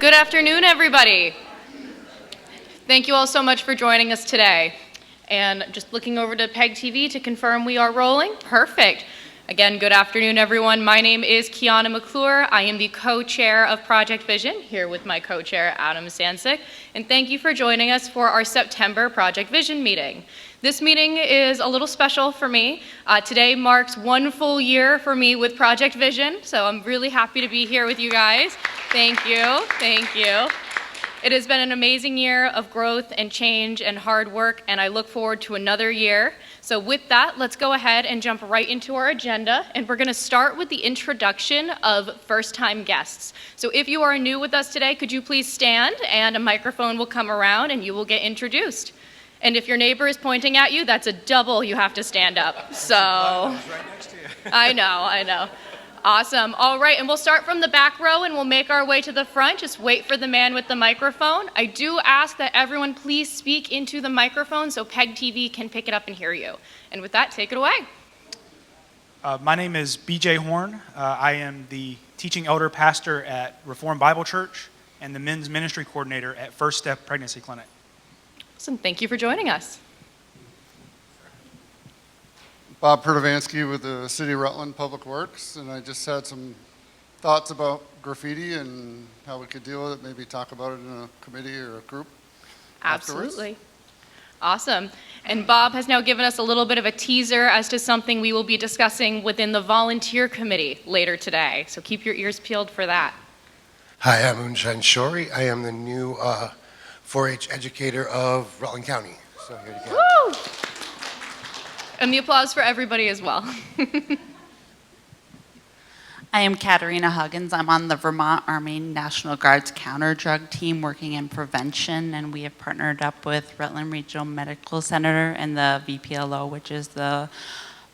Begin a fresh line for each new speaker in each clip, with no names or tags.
Good afternoon, everybody. Thank you all so much for joining us today. And just looking over to PEG TV to confirm we are rolling. Perfect. Again, good afternoon, everyone. My name is Kiana McClure. I am the co-chair of Project Vision, here with my co-chair, Adam Sancic. And thank you for joining us for our September Project Vision meeting. This meeting is a little special for me. Today marks 1 full year for me with Project Vision, so I'm really happy to be here with you guys. Thank you, thank you. It has been an amazing year of growth and change and hard work, and I look forward to another year. So with that, let's go ahead and jump right into our agenda, and we're gonna start with the introduction of first-time guests. So if you are new with us today, could you please stand, and a microphone will come around and you will get introduced. And if your neighbor is pointing at you, that's a double you have to stand up. So,
right next to you.
I know. Awesome. All right, and we'll start from the back row and we'll make our way to the front. Just wait for the man with the microphone. I do ask that everyone please speak into the microphone so PEG TV can pick it up and hear you. And with that, take it away.
My name is BJ Horn. I am the teaching elder pastor at Reformed Bible Church and the men's ministry coordinator at First Step Pregnancy Clinic.
Awesome. Thank you for joining us.
Bob Pertovansky with the City of Rutland Public Works, and I just had some thoughts about graffiti and how we could deal with it, maybe talk about it in a committee or a group.
Absolutely. Awesome. And Bob has now given us a little bit of a teaser as to something we will be discussing within the volunteer committee later today. So keep your ears peeled for that.
Hi, I'm Unshan Shori. I am the new 4-H educator of Rutland County. So here to go.
Woo! And the applause for everybody as well.
I am Katarina Huggins. I'm on the Vermont Army National Guard's counter-drug team working in prevention, and we have partnered up with Rutland Regional Medical Center and the VPLO, which is the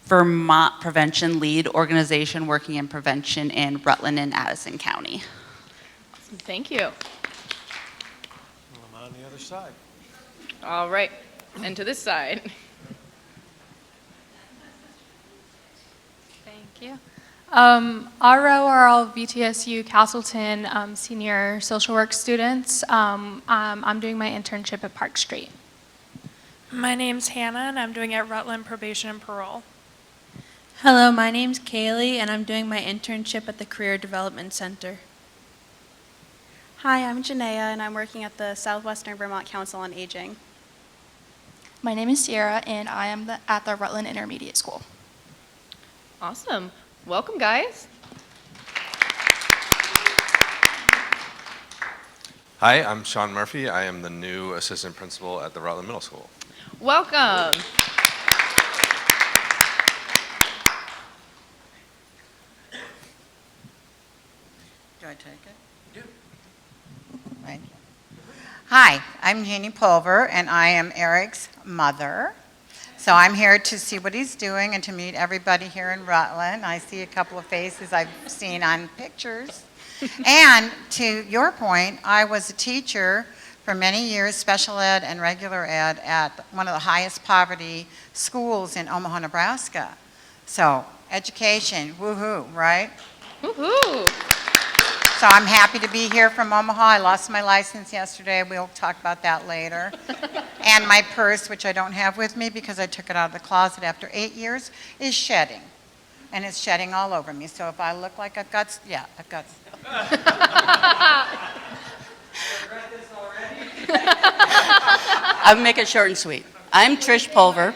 Vermont Prevention Lead Organization working in prevention in Rutland and Addison County.
Awesome. Thank you.
Well, I'm on the other side.
All right, and to this side.
Thank you. Our row are all VTSU Castleton senior social work students. I'm doing my internship at Park Street.
My name's Hannah, and I'm doing at Rutland Probation and Parole.
Hello, my name's Kaylee, and I'm doing my internship at the Career Development Center.
Hi, I'm Janaea, and I'm working at the Southwestern Vermont Council on Aging.
My name is Sierra, and I am at the Rutland Intermediate School.
Awesome. Welcome, guys.
Hi, I'm Sean Murphy. I am the new assistant principal at the Rutland Middle School.
Welcome.
Do I take it? You do. Right. Hi, I'm Jeannie Pulver, and I am Eric's mother. So I'm here to see what he's doing and to meet everybody here in Rutland. I see a couple of faces I've seen on pictures. And to your point, I was a teacher for many years, special ed and regular ed, at one of the highest poverty schools in Omaha, Nebraska. So education, woohoo, right?
Woohoo!
So I'm happy to be here from Omaha. I lost my license yesterday. We'll talk about that later. And my purse, which I don't have with me because I took it out of the closet after 8 years, is shedding. And it's shedding all over me. So if I look like I've got, yeah, I've got.
I'll make it short and sweet. I'm Trish Pulver.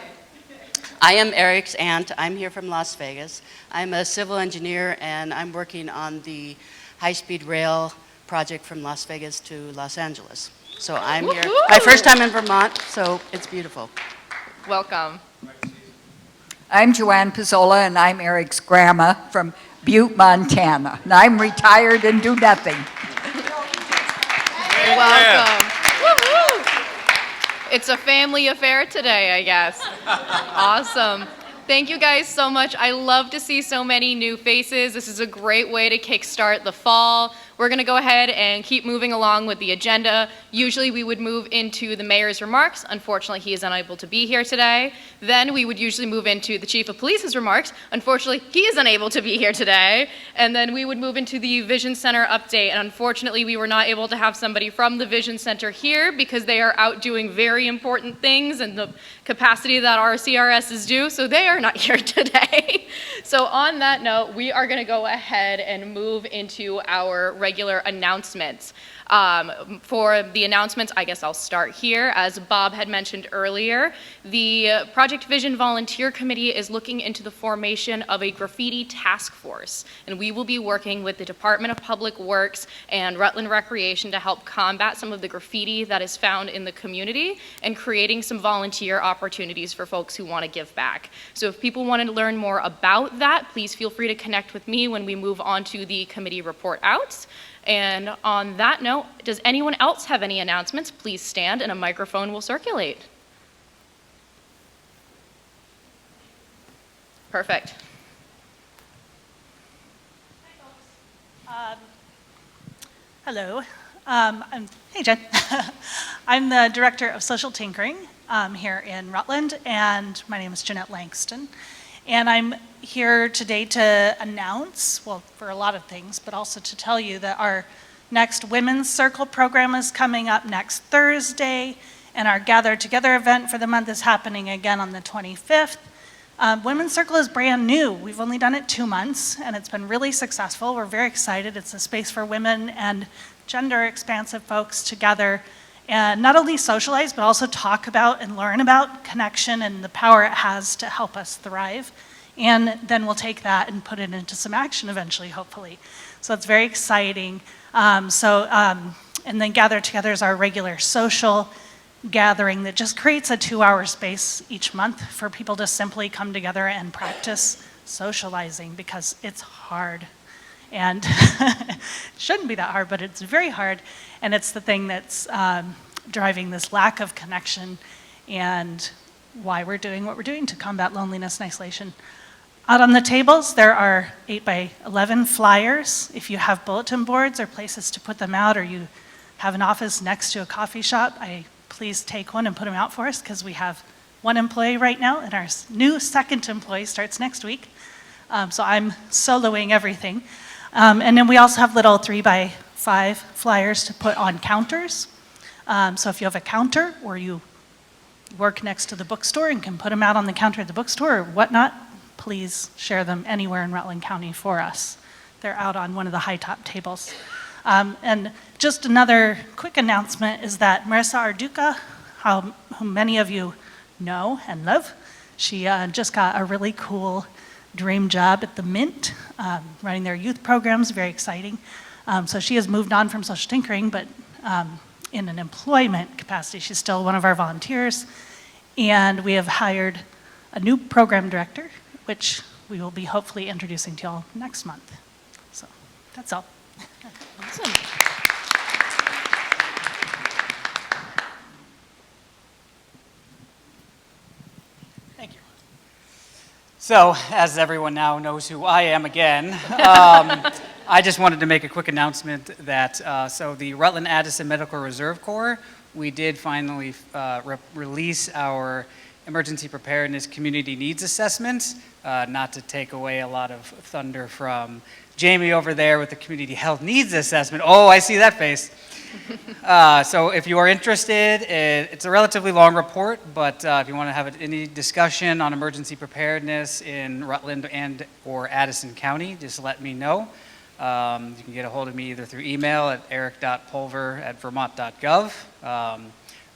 I am Eric's aunt. I'm here from Las Vegas. I'm a civil engineer, and I'm working on the high-speed rail project from Las Vegas to Los Angeles. So I'm here. My first time in Vermont, so it's beautiful.
Welcome.
I'm Joanne Pizzola, and I'm Eric's grandma from Butte, Montana. And I'm retired and do nothing.
Welcome. Woo-hoo. It's a family affair today, I guess. Awesome. Thank you guys so much. I love to see so many new faces. This is a great way to kickstart the fall. we're going to go ahead and keep moving along with the agenda. Usually we would move into the mayor's remarks. Unfortunately, he is unable to be here today. Then we would usually move into the chief of police's remarks. Unfortunately, he is unable to be here today. And then we would move into the Vision Center update. And unfortunately, we were not able to have somebody from the Vision Center here because they are out doing very important things in the capacity that our CRSs do, so they are not here today. So on that note, we are going to go ahead and move into our regular announcements. For the announcements, I guess I'll start here. As Bob had mentioned earlier, the Project Vision Volunteer Committee is looking into the formation of a graffiti task force, and we will be working with the Department of Public Works and Rutland Recreation to help combat some of the graffiti that is found in the community and creating some volunteer opportunities for folks who want to give back. So if people want to learn more about that, please feel free to connect with me when we move on to the committee report outs. And on that note, does anyone else have any announcements? Please stand and a microphone will circulate. Perfect.
Hello. Hey, Jen. I'm the Director of Social Tinkering here in Rutland, and my name is Jeanette Langston. And I'm here today to announce, well, for a lot of things, but also to tell you that our next Women's Circle program is coming up next Thursday, and our Gather Together event for the month is happening again on the 25th. Women's Circle is brand new. We've only done it 2 months, and it's been really successful. We're very excited. It's a space for women and gender-expansive folks to gather and not only socialize, but also talk about and learn about connection and the power it has to help us thrive. And then we'll take that and put it into some action eventually, hopefully. So it's very exciting. And then Gather Together is our regular social gathering that just creates a 2-hour space each month for people to simply come together and practice socializing, because it's hard. And it shouldn't be that hard, but it's very hard. And it's the thing that's driving this lack of connection and why we're doing what we're doing to combat loneliness and isolation. Out on the tables, there are 8x11 flyers. If you have bulletin boards or places to put them out, or you have an office next to a coffee shop, please take one and put them out for us, because we have one employee right now, and our new second employee starts next week. So I'm soloing everything. And then we also have little 3x5 flyers to put on counters. So if you have a counter, or you work next to the bookstore and can put them out on the counter at the bookstore or whatnot, please share them anywhere in Rutland County for us. They're out on one of the high top tables. And just another quick announcement is that Marissa Arduca, who many of you know and love, she just got a really cool dream job at the Mint, running their youth programs, very exciting. So she has moved on from social tinkering, but in an employment capacity, she's still one of our volunteers. And we have hired a new program director, which we will be hopefully introducing to y'all next month. So that's all.
Awesome.
Thank you. So, as everyone now knows who I am again, I just wanted to make a quick announcement that, so the Rutland Addison Medical Reserve Corps, we did finally release our Emergency Preparedness Community Needs Assessment, not to take away a lot of thunder from Jamie over there with the Community Health Needs Assessment. Oh, I see that face. So if you are interested, it's a relatively long report, but if you want to have any discussion on emergency preparedness in Rutland and or Addison County, just let me know. You can get a hold of me either through email at eric.pulver@vermont.gov.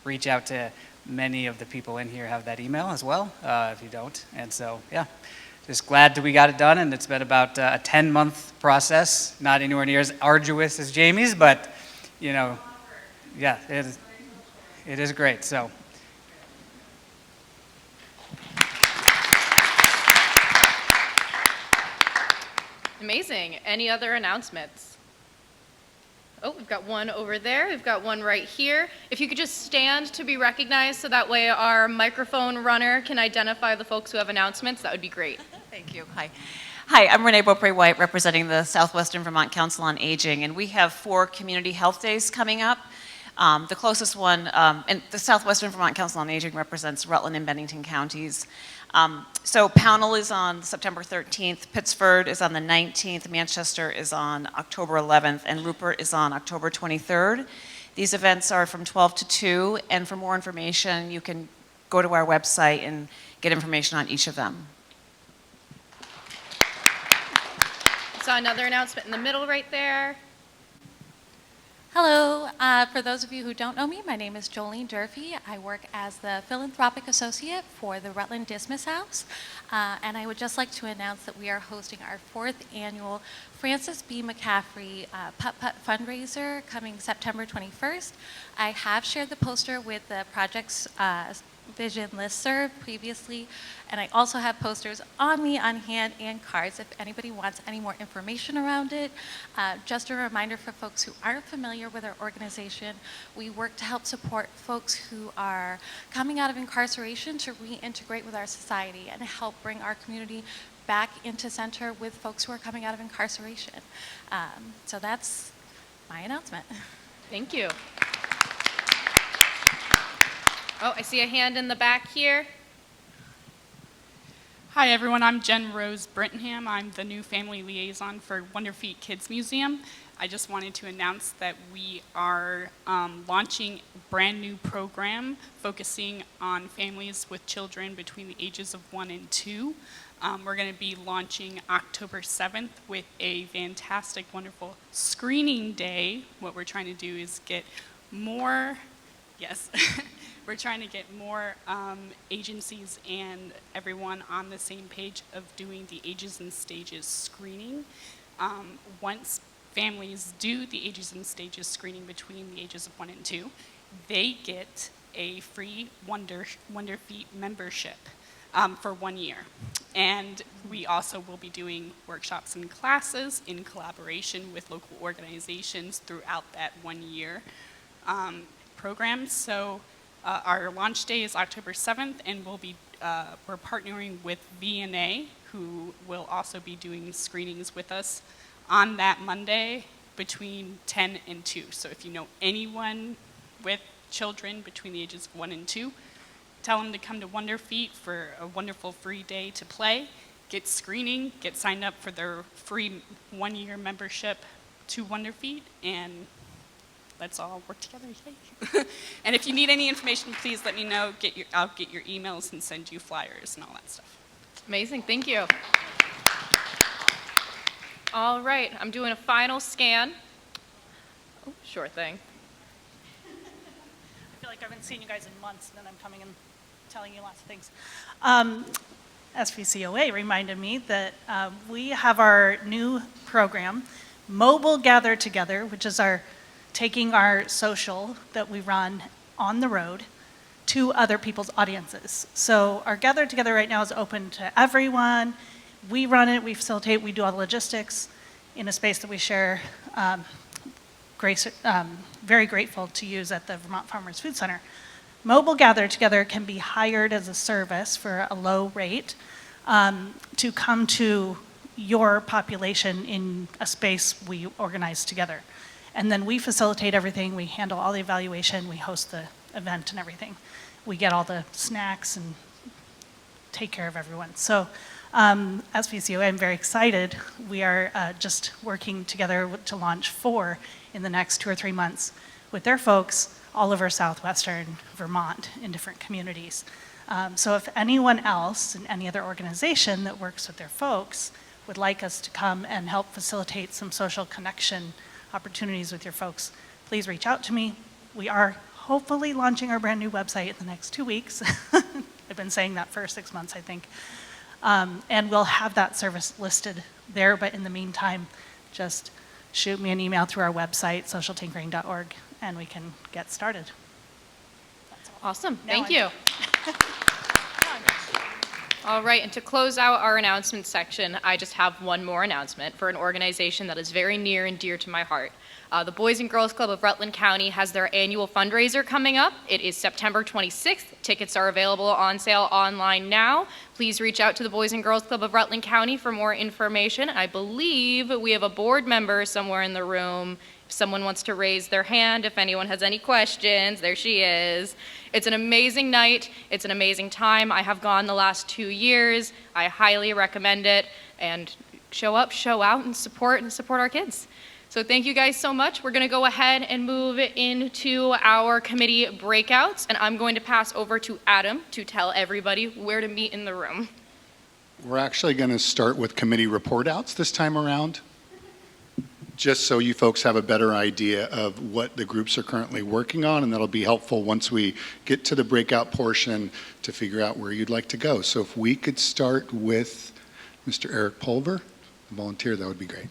Reach out to many of the people in here have that email as well, if you don't. And so, yeah, just glad that we got it done, and it's been about a 10-month process, not anywhere near as arduous as Jamie's, but, you know, yeah, it is great, so.
Amazing. Any other announcements? Oh, we've got one over there. We've got one right here. If you could just stand to be recognized so that way our microphone runner can identify the folks who have announcements, that would be great.
Thank you. Hi. Hi, I'm Renee Beaupre White, representing the Southwestern Vermont Council on Aging, and we have 4 community health days coming up. The closest one, and the Southwestern Vermont Council on Aging represents Rutland and Bennington counties. So Pownell is on September 13th, Pittsford is on the 19th, Manchester is on October 11th, and Rupert is on October 23rd. These events are from 12 to 2, and for more information, you can go to our website and get information on each of them.
Saw another announcement in the middle right there.
Hello. For those of you who don't know me, my name is Jolene Durfee. I work as the philanthropic associate for the Rutland Dismas House. And I would just like to announce that we are hosting our 4th annual Francis B. McCaffrey Putt-Putt fundraiser coming September 21st. I have shared the poster with the project's Vision listserv previously, and I also have posters on me on hand and cards if anybody wants any more information around it. Just a reminder for folks who aren't familiar with our organization, we work to help support folks who are coming out of incarceration to reintegrate with our society and help bring our community back into center with folks who are coming out of incarceration. So that's my announcement.
Thank you. Oh, I see a hand in the back here.
Hi everyone, I'm Jen Rose Brittenham. I'm the new family liaison for Wonder Feet Kids Museum. I just wanted to announce that we are launching a brand new program focusing on families with children between the ages of 1 and 2. We're going to be launching October 7th with a fantastic, wonderful screening day. What we're trying to do is get more, yes, we're trying to get more agencies and everyone on the same page of doing the ages and stages screening. Once families do the ages and stages screening between the ages of 1 and 2, they get a free Wonder Feet membership for 1 year. And we also will be doing workshops and classes in collaboration with local organizations throughout that 1 year program. So our launch day is October 7th, and we're partnering with VNA, who will also be doing screenings with us on that Monday between 10 and 2. So if you know anyone with children between the ages of 1 and 2, tell them to come to Wonder Feet for a wonderful free day to play, get screening, get signed up for their free 1 year membership to Wonder Feet, and let's all work together. Yay. And if you need any information, please let me know. I'll get your emails and send you flyers and all that stuff.
Amazing, thank you. All right, I'm doing a final scan. Oh, sure thing.
I feel like I haven't seen you guys in months, and then I'm coming and telling you lots of things. SVCOA reminded me that we have our new program, Mobile Gather Together, which is taking our social that we run on the road to other people's audiences. So our Gather Together right now is open to everyone. We run it, we facilitate, we do all the logistics in a space that we share. Very grateful to use at the Vermont Farmers Food Center. Mobile Gather Together can be hired as a service for a low rate to come to your population in a space we organize together. And then we facilitate everything, we handle all the evaluation, we host the event and everything. We get all the snacks and take care of everyone. So as VCOA, I'm very excited. We are just working together to launch 4 in the next 2 or 3 months with their folks all over southwestern Vermont in different communities. So if anyone else in any other organization that works with their folks would like us to come and help facilitate some social connection opportunities with your folks, please reach out to me. We are hopefully launching our brand new website in the next 2 weeks. I've been saying that for 6 months, I think. And we'll have that service listed there, but in the meantime, just shoot me an email through our website, socialtinkering.org, and we can get started.
Awesome, thank you. All right, and to close out our announcement section, I just have one more announcement for an organization that is very near and dear to my heart. The Boys and Girls Club of Rutland County has their annual fundraiser coming up. It is September 26th. Tickets are available on sale online now. Please reach out to the Boys and Girls Club of Rutland County for more information. I believe we have a board member somewhere in the room. If someone wants to raise their hand, if anyone has any questions, there she is. It's an amazing night. It's an amazing time. I have gone the last 2 years. I highly recommend it. And show up, show out, and support our kids. So thank you guys so much. We're going to go ahead and move into our committee breakouts, and I'm going to pass over to Adam to tell everybody where to meet in the room.
We're actually going to start with committee report outs this time around, just so you folks have a better idea of what the groups are currently working on, and that'll be helpful once we get to the breakout portion to figure out where you'd like to go. So if we could start with Mr. Eric Pulver, a volunteer, that would be great.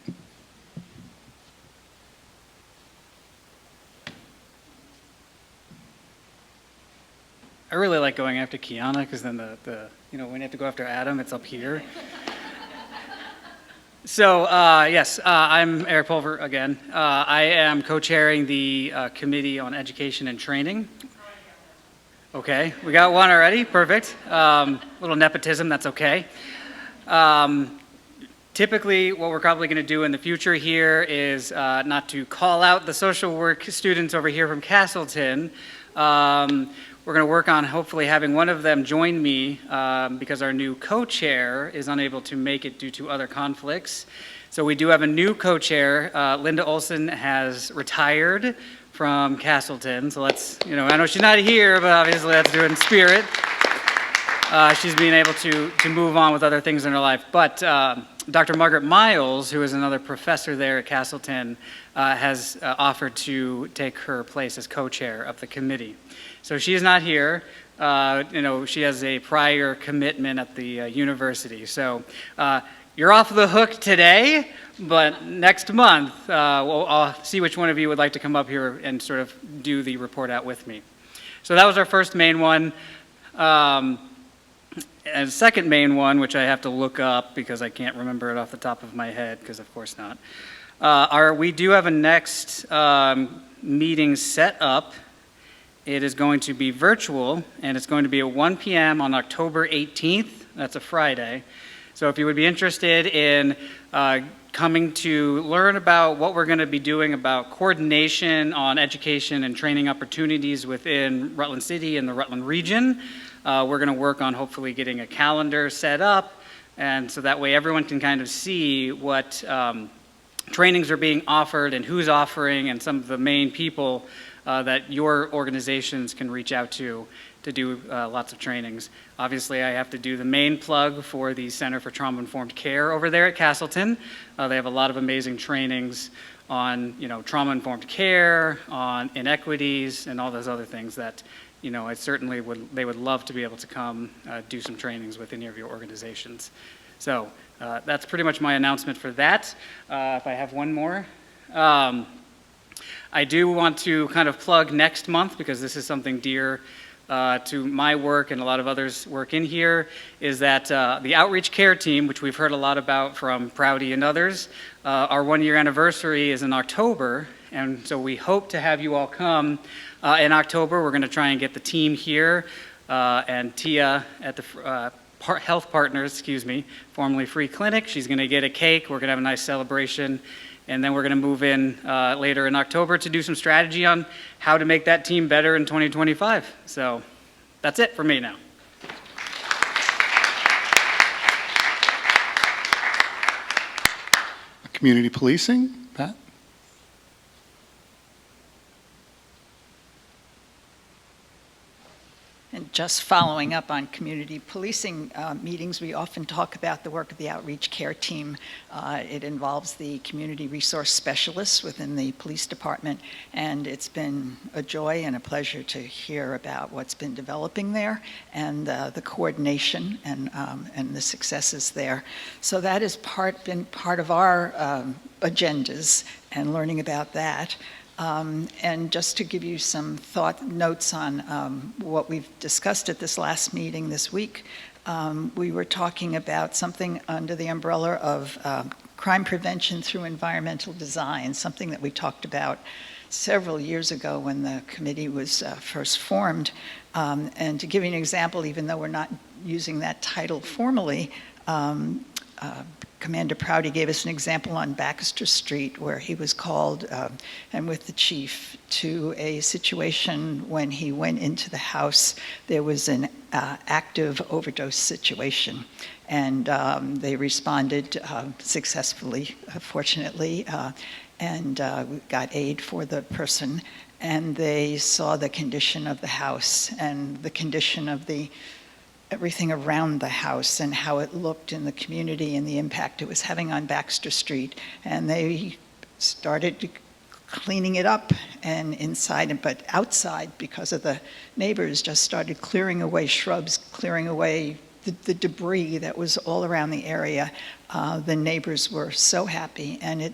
I really like going after Kiana because then when you have to go after Adam, it's up here. So yes, I'm Eric Pulver again. I am co-chairing the Committee on Education and Training. Okay, we got one already, perfect. Little nepotism, that's okay. Typically, what we're probably going to do in the future here is not to call out the social work students over here from Castleton. We're going to work on hopefully having one of them join me because our new co-chair is unable to make it due to other conflicts. So we do have a new co-chair. Linda Olson has retired from Castleton. So let's, I know she's not here, but obviously let's do it in spirit. She's being able to move on with other things in her life. But Dr. Margaret Miles, who is another professor there at Castleton, has offered to take her place as co-chair of the committee. So she's not here. She has a prior commitment at the university. So you're off the hook today, but next month I'll see which one of you would like to come up here and sort of do the report out with me. So that was our first main one. And second main one, which I have to look up because I can't remember it off the top of my head, because of course not. We do have a next meeting set up. It is going to be virtual, and it's going to be at 1 p.m. on October 18th. That's a Friday. So if you would be interested in coming to learn about what we're going to be doing about coordination on education and training opportunities within Rutland City and the Rutland region, we're going to work on hopefully getting a calendar set up, and so that way everyone can kind of see what trainings are being offered and who's offering and some of the main people that your organizations can reach out to do lots of trainings. Obviously, I have to do the main plug for the Center for Trauma-Informed Care over there at Castleton. They have a lot of amazing trainings on, trauma-informed care, on inequities, and all those other things that, I certainly they would love to be able to come do some trainings with any of your organizations. So that's pretty much my announcement for that. If I have one more. I do want to kind of plug next month, because this is something dear to my work and a lot of others' work in here, is that the Outreach Care Team, which we've heard a lot about from Proudy and others, our 1-year anniversary is in October, and so we hope to have you all come in October. We're going to try and get the team here, and Tia at the Health Partners, formerly Free Clinic, she's going to get a cake. We're going to have a nice celebration. And then we're going to move in later in October to do some strategy on how to make that team better in 2025. So that's it for me now.
Community policing, Pat?
And just following up on community policing meetings, we often talk about the work of the Outreach Care Team. It involves the community resource specialists within the police department, and it's been a joy and a pleasure to hear about what's been developing there and the coordination and the successes there. So that has been part of our agendas and learning about that. And just to give you some notes on what we've discussed at this last meeting this week, we were talking about something under the umbrella of crime prevention through environmental design, something that we talked about several years ago when the committee was first formed. And to give you an example, even though we're not using that title formally, Commander Prouty gave us an example on Baxter Street where he was called, and with the chief, to a situation when he went into the house. There was an active overdose situation, and they responded successfully, fortunately, and got aid for the person. And they saw the condition of the house and the condition of everything around the house and how it looked in the community and the impact it was having on Baxter Street. And they started cleaning it up and inside, but outside, because of the neighbors, just started clearing away shrubs, clearing away the debris that was all around the area. The neighbors were so happy, and it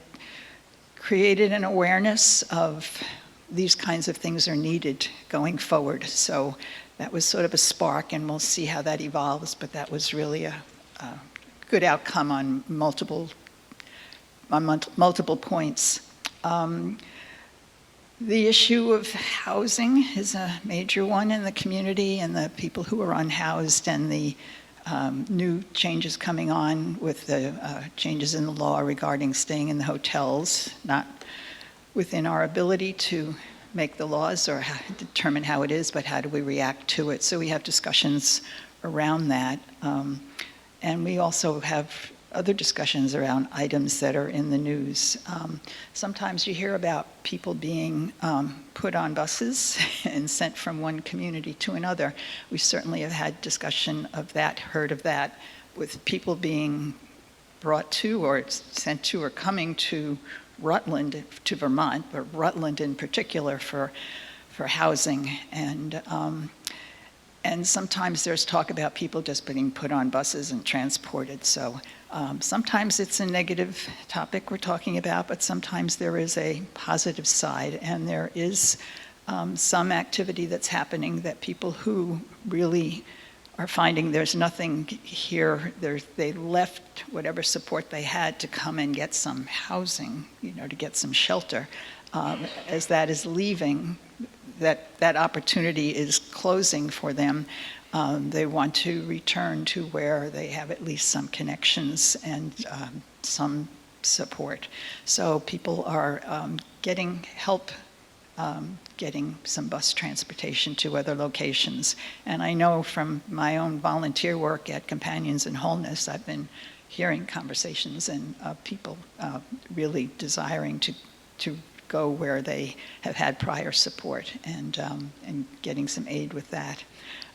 created an awareness of these kinds of things are needed going forward. So that was sort of a spark, and we'll see how that evolves, but that was really a good outcome on multiple points. The issue of housing is a major one in the community, and the people who are unhoused, and the new changes coming on with the changes in the law regarding staying in the hotels, not within our ability to make the laws or determine how it is, but how do we react to it? So we have discussions around that. And we also have other discussions around items that are in the news. Sometimes you hear about people being put on buses and sent from one community to another. We certainly have had discussion of that, heard of that, with people being brought to or sent to or coming to Rutland, to Vermont, but Rutland in particular for housing. And sometimes there's talk about people just being put on buses and transported. So sometimes it's a negative topic we're talking about, but sometimes there is a positive side, and there is some activity that's happening that people who really are finding there's nothing here, they left whatever support they had to come and get some housing, to get some shelter. As that is leaving, that opportunity is closing for them. They want to return to where they have at least some connections and some support. So people are getting help, getting some bus transportation to other locations. And I know from my own volunteer work at Companions in Wholeness, I've been hearing conversations and people really desiring to go where they have had prior support, and getting some aid with that.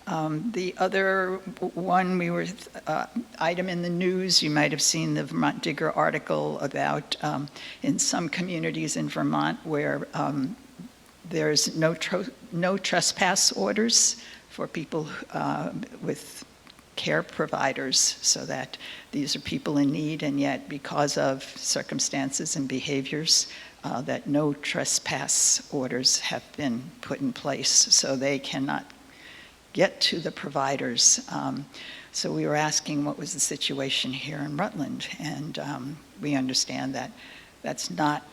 The other one item in the news, you might have seen the Vermont Digger article about in some communities in Vermont where there's no trespass orders for people with care providers, so that these are people in need, and yet because of circumstances and behaviors, that no trespass orders have been put in place, so they cannot get to the providers. So we were asking what was the situation here in Rutland, and we understand that that's not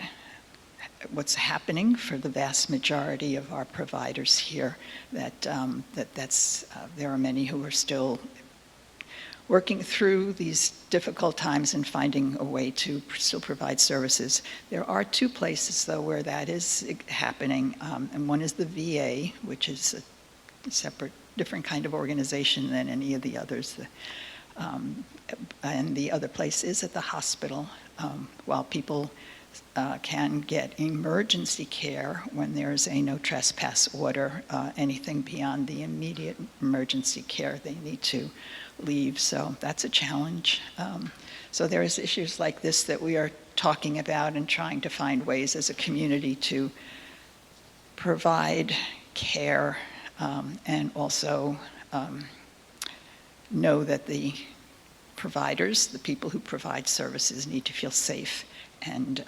what's happening for the vast majority of our providers here, that there are many who are still working through these difficult times and finding a way to still provide services. There are two places, though, where that is happening, and one is the VA, which is a separate, different kind of organization than any of the others. And the other place is at the hospital, while people can get emergency care when there's a no trespass order. Anything beyond the immediate emergency care, they need to leave. So that's a challenge. So there's issues like this that we are talking about and trying to find ways as a community to provide care, and also know that the providers, the people who provide services, need to feel safe. And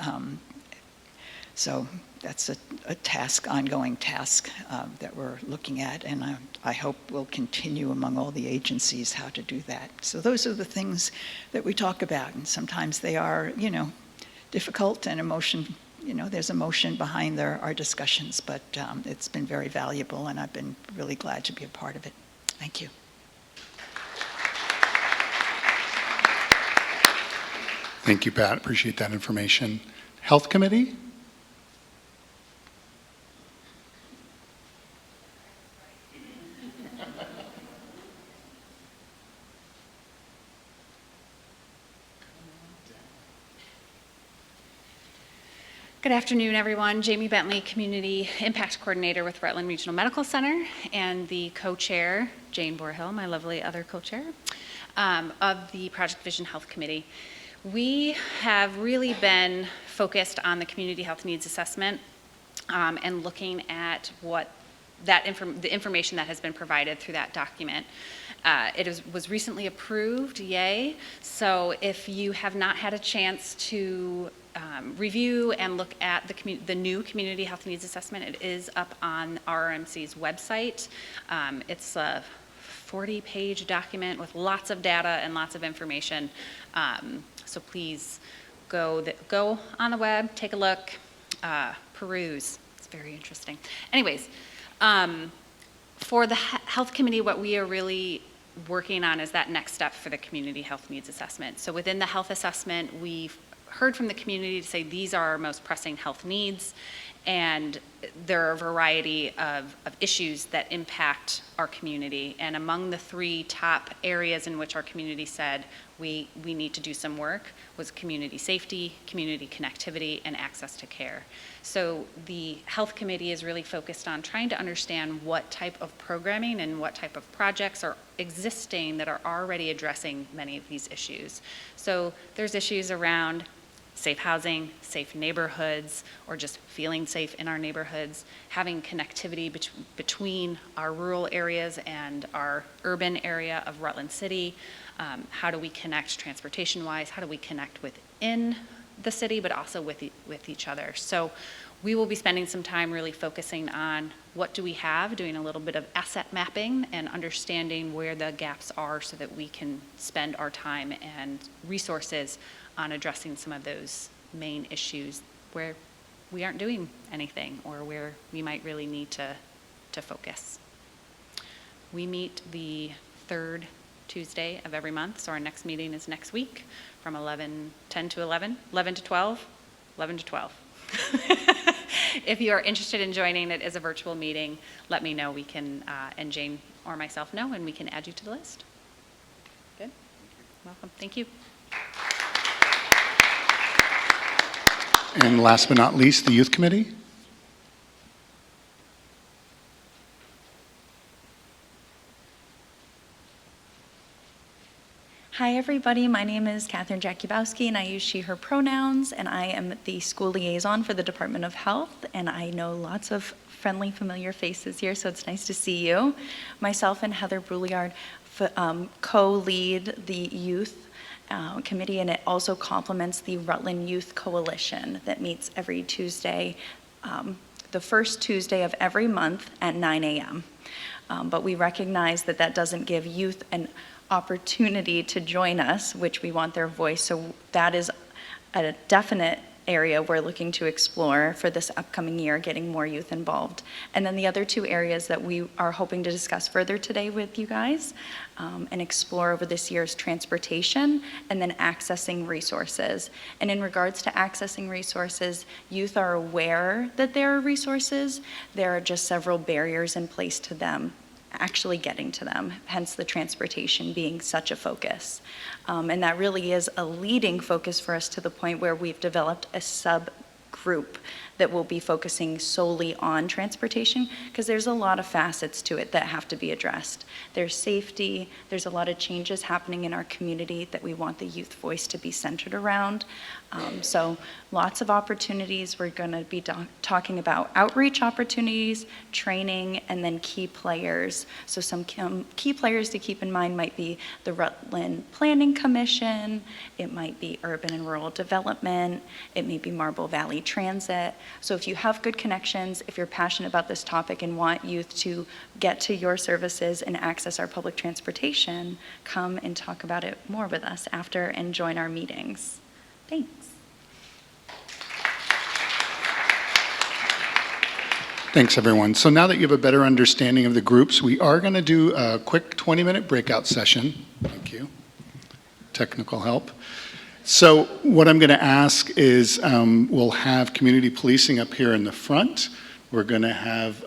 So that's a task, ongoing task that we're looking at, and I hope we'll continue among all the agencies how to do that. So those are the things that we talk about, and sometimes they are, difficult and emotion, there's emotion behind our discussions, but it's been very valuable, and I've been really glad to be a part of it. Thank you.
Thank you, Pat. Appreciate that information. Health Committee?
Good afternoon, everyone. Jamie Bentley, Community Impact Coordinator with Rutland Regional Medical Center, and the co-chair, Jane Borhill, my lovely other co-chair, of the Project Vision Health Committee. We have really been focused on the community health needs assessment and looking at what the information that has been provided through that document. It was recently approved, yay. So if you have not had a chance to review and look at the new community health needs assessment, it is up on RRMC's website. It's a 40-page document with lots of data and lots of information. So please go on the web, take a look, peruse. It's very interesting. Anyways, for the health committee, what we are really working on is that next step for the community health needs assessment. So within the health assessment, we've heard from the community to say these are our most pressing health needs, and there are a variety of issues that impact our community. And among the 3 top areas in which our community said we need to do some work was community safety, community connectivity, and access to care. So the health committee is really focused on trying to understand what type of programming and what type of projects are existing that are already addressing many of these issues. So there's issues around safe housing, safe neighborhoods, or just feeling safe in our neighborhoods, having connectivity between our rural areas and our urban area of Rutland City. How do we connect transportation-wise? How do we connect within the city, but also with each other? So we will be spending some time really focusing on what do we have, doing a little bit of asset mapping and understanding where the gaps are so that we can spend our time and resources on addressing some of those main issues where we aren't doing anything or where we might really need to focus. We meet the 3rd Tuesday of every month, so our next meeting is next week from 10 to 11 to 12. If you are interested in joining it as a virtual meeting, let me know. We can, and Jane or myself know, and we can add you to the list. Good? Welcome. Thank you.
And last but not least, the Youth Committee?
Hi, everybody. My name is Catherine Jakubowski, and I use she, her pronouns, and I am the school liaison for the Department of Health, and I know lots of friendly, familiar faces here, so it's nice to see you. Myself and Heather Brouillard co-lead the youth committee, and it also complements the Rutland Youth Coalition that meets every Tuesday, the first Tuesday of every month at 9 a.m. But we recognize that that doesn't give youth an opportunity to join us, which we want their voice. So that is a definite area we're looking to explore for this upcoming year, getting more youth involved. And then the other 2 areas that we are hoping to discuss further today with you guys and explore over this year is transportation and then accessing resources. And in regards to accessing resources, youth are aware that there are resources. There are just several barriers in place to them actually getting to them, hence the transportation being such a focus. And that really is a leading focus for us to the point where we've developed a subgroup that will be focusing solely on transportation, because there's a lot of facets to it that have to be addressed. There's safety, there's a lot of changes happening in our community that we want the youth voice to be centered around. So lots of opportunities. We're going to be talking about outreach opportunities, training, and then key players. So some key players to keep in mind might be the Rutland Planning Commission, it might be Urban and Rural Development, it may be Marble Valley Transit. So if you have good connections, if you're passionate about this topic and want youth to get to your services and access our public transportation, come and talk about it more with us after and join our meetings. Thanks.
Thanks, everyone. So now that you have a better understanding of the groups, we are going to do a quick 20-minute breakout session. Thank you. Technical help. So what I'm going to ask is we'll have community policing up here in the front. We're going to have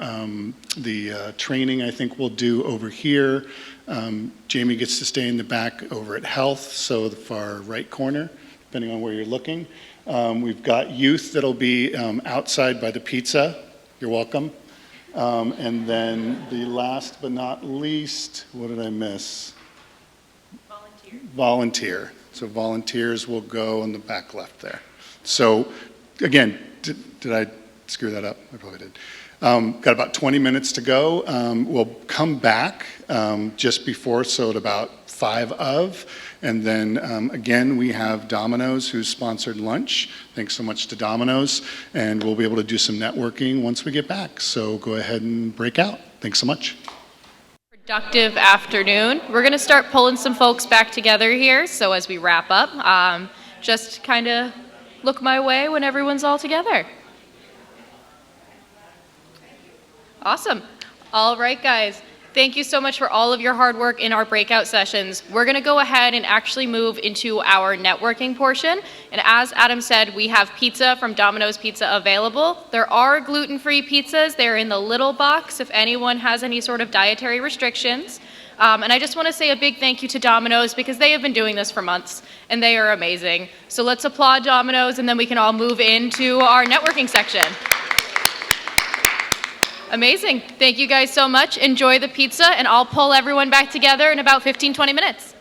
the training, I think we'll do over here. Jamie gets to stay in the back over at health, so the far right corner, depending on where you're looking. We've got youth that'll be outside by the pizza. You're welcome. And then the last but not least, what did I miss? Volunteer. So volunteers will go in the back left there. So again, did I screw that up? I probably did. Got about 20 minutes to go. We'll come back just before, so at about 5 of. And then again, we have Domino's who's sponsored lunch. Thanks so much to Domino's. And we'll be able to do some networking once we get back. So go ahead and break out. Thanks so much.
Productive afternoon. We're going to start pulling some folks back together here. So as we wrap up, just kind of look my way when everyone's all together. Awesome. All right, guys. Thank you so much for all of your hard work in our breakout sessions. We're going to go ahead and actually move into our networking portion. And as Adam said, we have pizza from Domino's Pizza available. There are gluten-free pizzas. They're in the little box if anyone has any sort of dietary restrictions. And I just want to say a big thank you to Domino's because they have been doing this for months and they are amazing. So let's applaud Domino's and then we can all move into our networking section. Amazing. Thank you guys so much. Enjoy the pizza, and I'll pull everyone back together in about 15-20 minutes.